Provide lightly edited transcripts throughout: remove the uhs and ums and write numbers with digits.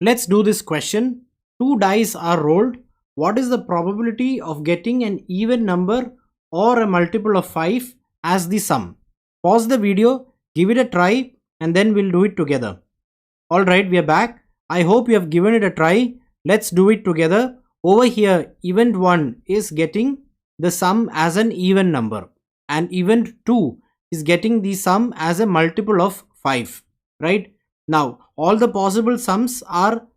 Let's do this question. Two dice are rolled. What is the probability of getting an even number or a multiple of 5 as the sum? Pause the video, give it a try, and then we'll do it together. Alright, we are back. I hope you have given it a try. Let's do it together. Over here, event 1 is getting the sum as an even number, and event 2 is getting the sum as a multiple of 5, right? Now, all the possible sums are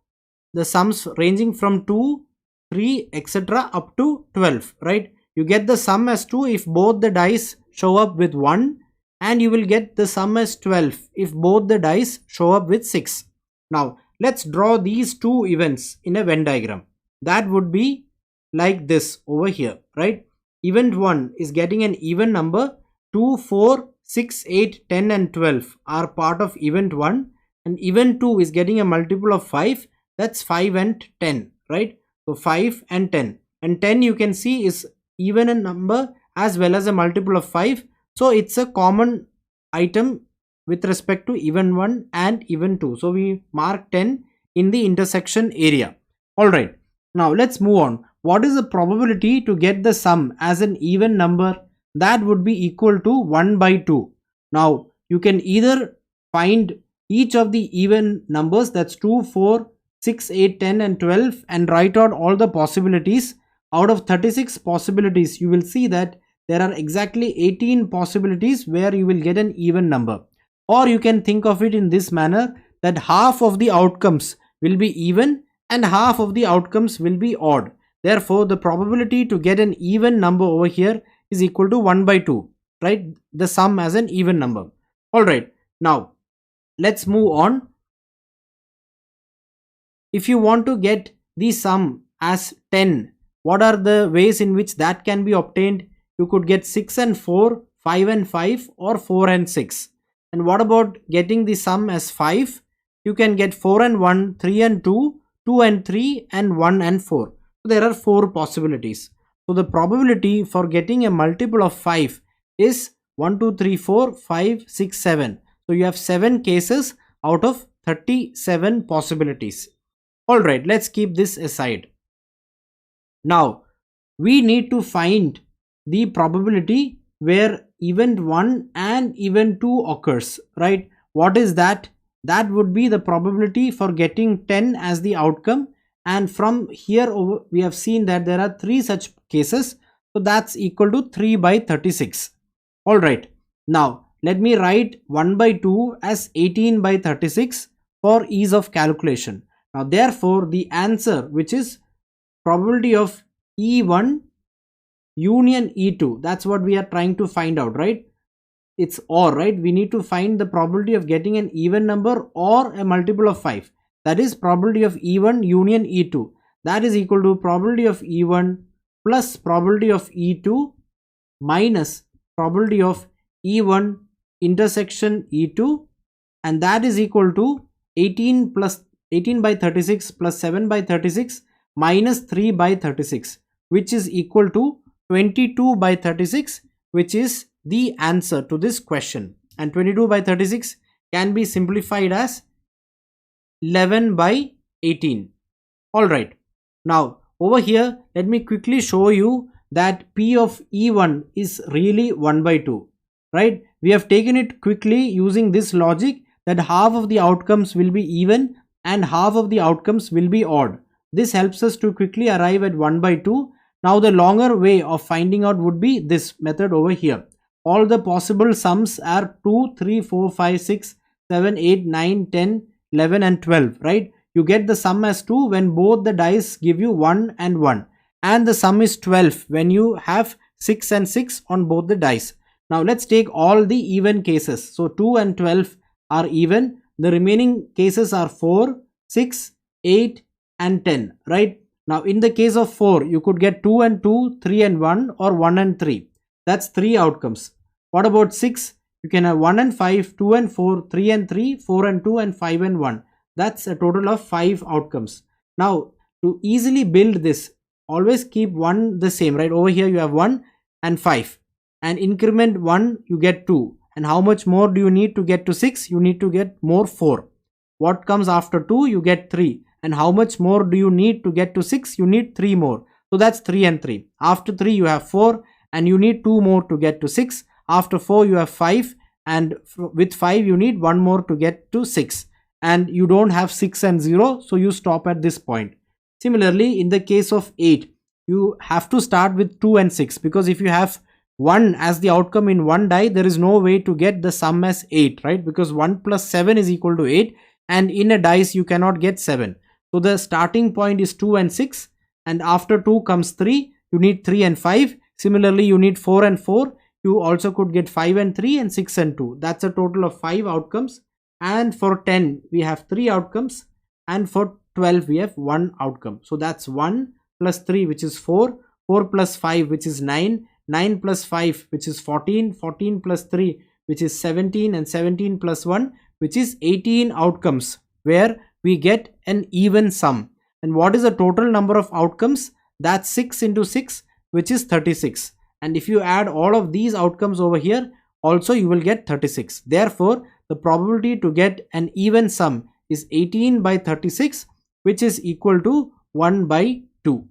the sums ranging from 2, 3, etc. up to 12, right? You get the sum as 2 if both the dice show up with 1, and you will get the sum as 12 if both the dice show up with 6. Now, let's draw these two events in a Venn diagram. That would be like this over here, right? Event 1 is getting an even number. 2, 4, 6, 8, 10 and 12 are part of event 1, and event 2 is getting a multiple of 5. That's 5 and 10, right? So 5 and 10, and 10 you can see is even a number as well as a multiple of 5. So it's a common item with respect to event 1 and event 2. So we mark 10 in the intersection area. Alright, now let's move on. What is the probability to get the sum as an even number? That would be equal to 1 by 2. Now you can either find each of the even numbers, that's 2, 4, 6, 8, 10 and 12, and write out all the possibilities. Out of 36 possibilities, you will see that there are exactly 18 possibilities where you will get an even number. Or you can think of it in this manner, that half of the outcomes will be even and half of the outcomes will be odd. Therefore, the probability to get an even number over here is equal to 1 by 2, right? The sum as an even number. Alright, now let's move on. If you want to get the sum as 10, what are the ways in which that can be obtained? You could get 6 and 4, 5 and 5, or 4 and 6. And what about getting the sum as 5? You can get 4 and 1, 3 and 2, 2 and 3, and 1 and 4. So there are 4 possibilities. So the probability for getting a multiple of 5 is 1, 2, 3, 4, 5, 6, 7. So you have 7 cases out of 37 possibilities. Alright, let's keep this aside. Now, we need to find the probability where event 1 and event 2 occurs, right? What is that? That would be the probability for getting 10 as the outcome, and from here over we have seen that there are 3 such cases, so that's equal to 3 by 36. Alright, now let me write 1 by 2 as 18 by 36 for ease of calculation. Now therefore the answer, which is probability of E1 union E2, that's what we are trying to find out, right? It's OR, right? We need to find the probability of getting an even number or a multiple of 5. That is probability of E1 union E2. That is equal to probability of E1 plus probability of E2 minus probability of E1 intersection E2, and that is equal to 18 by 36 plus 7 by 36 minus 3 by 36, which is equal to 22 by 36, which is the answer to this question. And 22 by 36 can be simplified as 11 by 18. Alright, now over here let me quickly show you that P of E1 is really 1 by 2, right? We have taken it quickly using this logic that half of the outcomes will be even and half of the outcomes will be odd. This helps us to quickly arrive at 1 by 2. Now the longer way of finding out would be this method over here. All the possible sums are 2, 3, 4, 5, 6, 7, 8, 9, 10, 11 and 12, right? You get the sum as 2 when both the dice give you 1 and 1. And the sum is 12 when you have 6 and 6 on both the dice. Now let's take all the even cases. So 2 and 12 are even. The remaining cases are 4, 6, 8 and 10, right? Now in the case of 4, you could get 2 and 2, 3 and 1, or 1 and 3. That's 3 outcomes. What about 6? You can have 1 and 5, 2 and 4, 3 and 3, 4 and 2 and 5 and 1. That's a total of 5 outcomes. Now to easily build this, always keep 1 the same, right? Over here you have 1 and 5, and increment 1 you get 2. And how much more do you need to get to 6? You need to get more 4. What comes after 2? You get 3. And how much more do you need to get to 6? You need 3 more. So that's 3 and 3. After 3 you have 4 and you need 2 more to get to 6. After 4 you have 5 and with 5 you need 1 more to get to 6. And you don't have 6 and 0, so you stop at this point. Similarly, in the case of 8, you have to start with 2 and 6, because if you have 1 as the outcome in one die, there is no way to get the sum as 8, right? Because 1 plus 7 is equal to 8, and in a dice you cannot get 7. So the starting point is 2 and 6, and after 2 comes 3, you need 3 and 5. Similarly, you need 4 and 4. You also could get 5 and 3 and 6 and 2. That's a total of 5 outcomes. And for 10, we have 3 outcomes. And for 12, we have 1 outcome. So that's 1 plus 3, which is 4. 4 plus 5, which is 9. 9 plus 5, which is 14. 14 plus 3, which is 17. And 17 plus 1, which is 18 outcomes, where we get an even sum. And what is the total number of outcomes? That's 6 into 6, which is 36. And if you add all of these outcomes over here, also you will get 36. Therefore, the probability to get an even sum is 18 by 36, which is equal to 1 by 2.